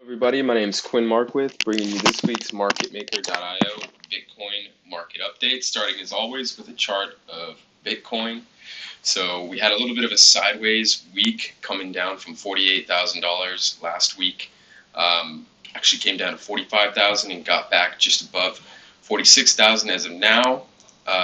Everybody, my name is Quinn Markwith, bringing you this week's MarketMaker.io Bitcoin market update, starting as always with a chart of Bitcoin. So we had a little bit of a sideways week coming down from $48,000 last week. Actually came down to 45,000 and got back just above 46,000 as of now.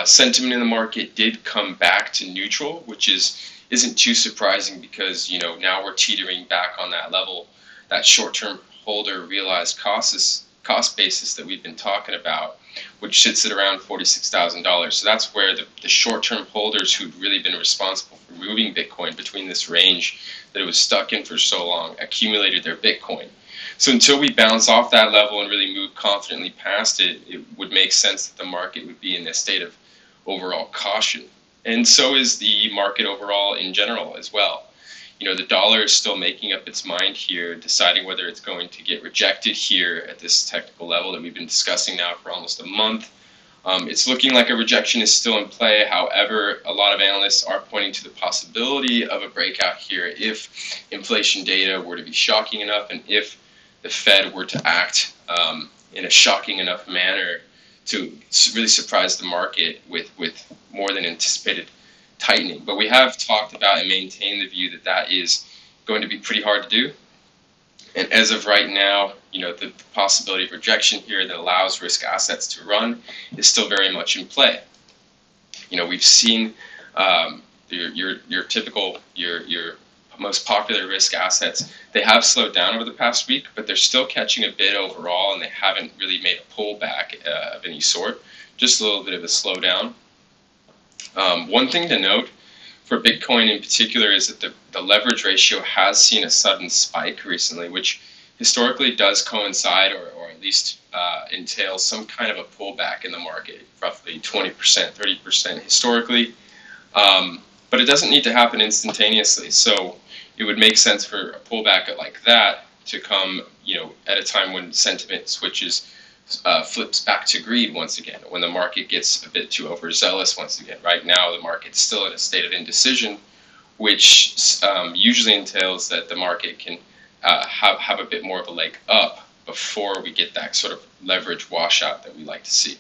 Sentiment in the market did come back to neutral, which isn't too surprising because now we're teetering back on that level, that short-term holder realized cost basis that we've been talking about, which sits at around $46,000. So that's where the short-term holders who've really been responsible for moving Bitcoin between this range that it was stuck in for so long accumulated their Bitcoin. So until we bounce off that level and really move confidently past it, it would make sense that the market would be in a state of overall caution. And so is the market overall in general as well. The dollar is still making up its mind here, deciding whether it's going to get rejected here at this technical level that we've been discussing now for almost a month. It's looking like a rejection is still in play. However, a lot of analysts are pointing to the possibility of a breakout here if inflation data were to be shocking enough and if the Fed were to act in a shocking enough manner to really surprise the market with more than anticipated tightening. But we have talked about and maintained the view that that is going to be pretty hard to do. And as of right now, the possibility of rejection here that allows risk assets to run is still very much in play. We've seen your typical, your most popular risk assets, they have slowed down over the past week, but they're still catching a bid overall, and they haven't really made a pullback of any sort, just a little bit of a slowdown. One thing to note for Bitcoin in particular is that the leverage ratio has seen a sudden spike recently, which historically does coincide or at least entails some kind of a pullback in the market, roughly 20%, 30% historically. But it doesn't need to happen instantaneously. So it would make sense for a pullback like that to come, at a time when sentiment flips back to greed once again, when the market gets a bit too overzealous once again. Right now, the market's still in a state of indecision, which usually entails that the market can have a bit more of a leg up before we get that sort of leverage washout that we like to see.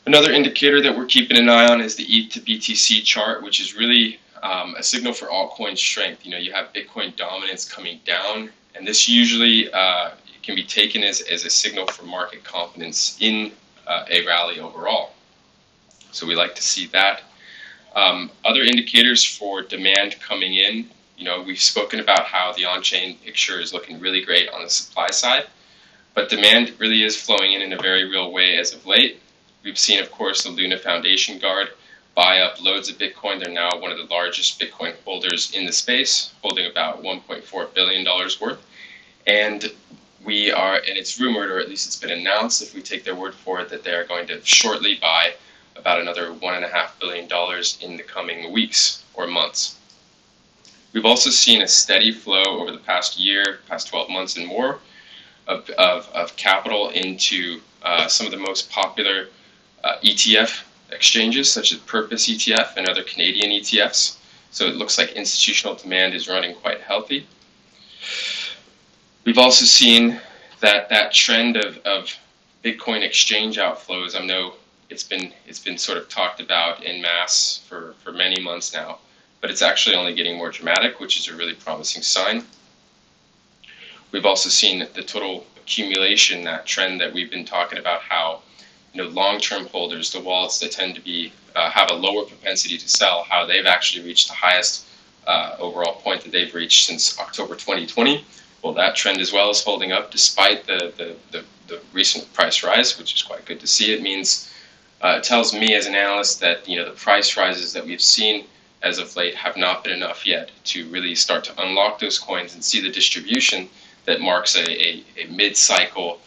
Another indicator that we're keeping an eye on is the ETH to BTC chart, which is really a signal for altcoin strength. You have Bitcoin dominance coming down, and this usually can be taken as a signal for market confidence in a rally overall. So we like to see that. Other indicators for demand coming in, we've spoken about how the on-chain picture is looking really great on the supply side, but demand really is flowing in a very real way as of late. We've seen, of course, the Luna Foundation Guard buy up loads of Bitcoin. They're now one of the largest Bitcoin holders in the space, holding about $1.4 billion worth. And it's rumored, or at least it's been announced, if we take their word for it, that they're going to shortly buy about another $1.5 billion in the coming weeks or months. We've also seen a steady flow over the past year, past 12 months and more, of capital into some of the most popular ETF exchanges, such as Purpose ETF and other Canadian ETFs. So it looks like institutional demand is running quite healthy. We've also seen that trend of Bitcoin exchange outflows. I know it's been sort of talked about en masse for many months now, but it's actually only getting more dramatic, which is a really promising sign. We've also seen the total accumulation, that trend that we've been talking about, how long-term holders, the wallets that tend to be have a lower propensity to sell, how they've actually reached the highest overall point that they've reached since October 2020. Well, that trend as well is holding up despite the recent price rise, which is quite good to see. It means it tells me as an analyst that the price rises that we've seen as of late have not been enough yet to really start to unlock those coins and see the distribution that marks a mid-cycle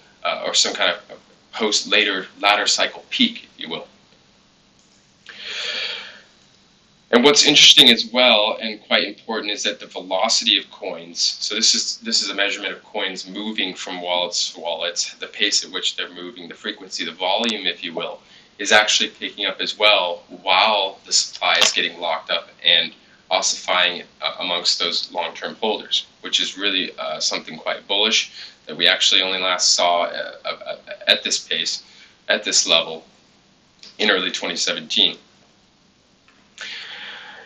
or some kind of latter cycle peak, if you will. And what's interesting as well, and quite important, is that the velocity of coins, so this is a measurement of coins moving from wallets to wallets, the pace at which they're moving, the frequency, the volume, if you will, is actually picking up as well while the supply is getting locked up and ossifying amongst those long-term holders, which is really something quite bullish that we actually only last saw at this pace, at this level, in early 2017.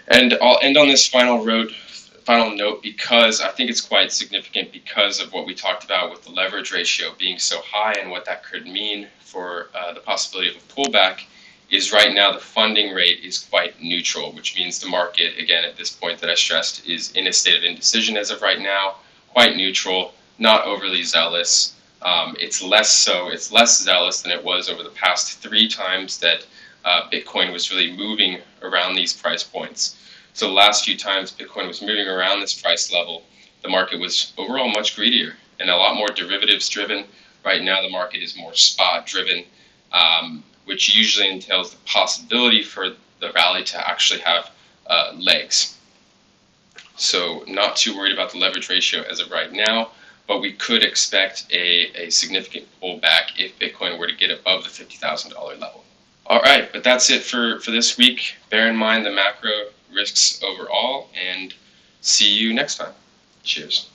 And I'll end on this final note because I think it's quite significant because of what we talked about with the leverage ratio being so high and what that could mean for the possibility of a pullback. Is right now the funding rate is quite neutral, which means the market, again, at this point that I stressed, is in a state of indecision as of right now, quite neutral, not overly zealous. It's less zealous than it was over the past 3 times that Bitcoin was really moving around these price points. So the last few times Bitcoin was moving around this price level, the market was overall much greedier and a lot more derivatives driven. Right now the market is more spot driven, which usually entails the possibility for the rally to actually have legs. So not too worried about the leverage ratio as of right now, but we could expect a significant pullback if Bitcoin were to get above the $50,000 level. All right, but that's it for this week. Bear in mind the macro risks overall, and see you next time. Cheers.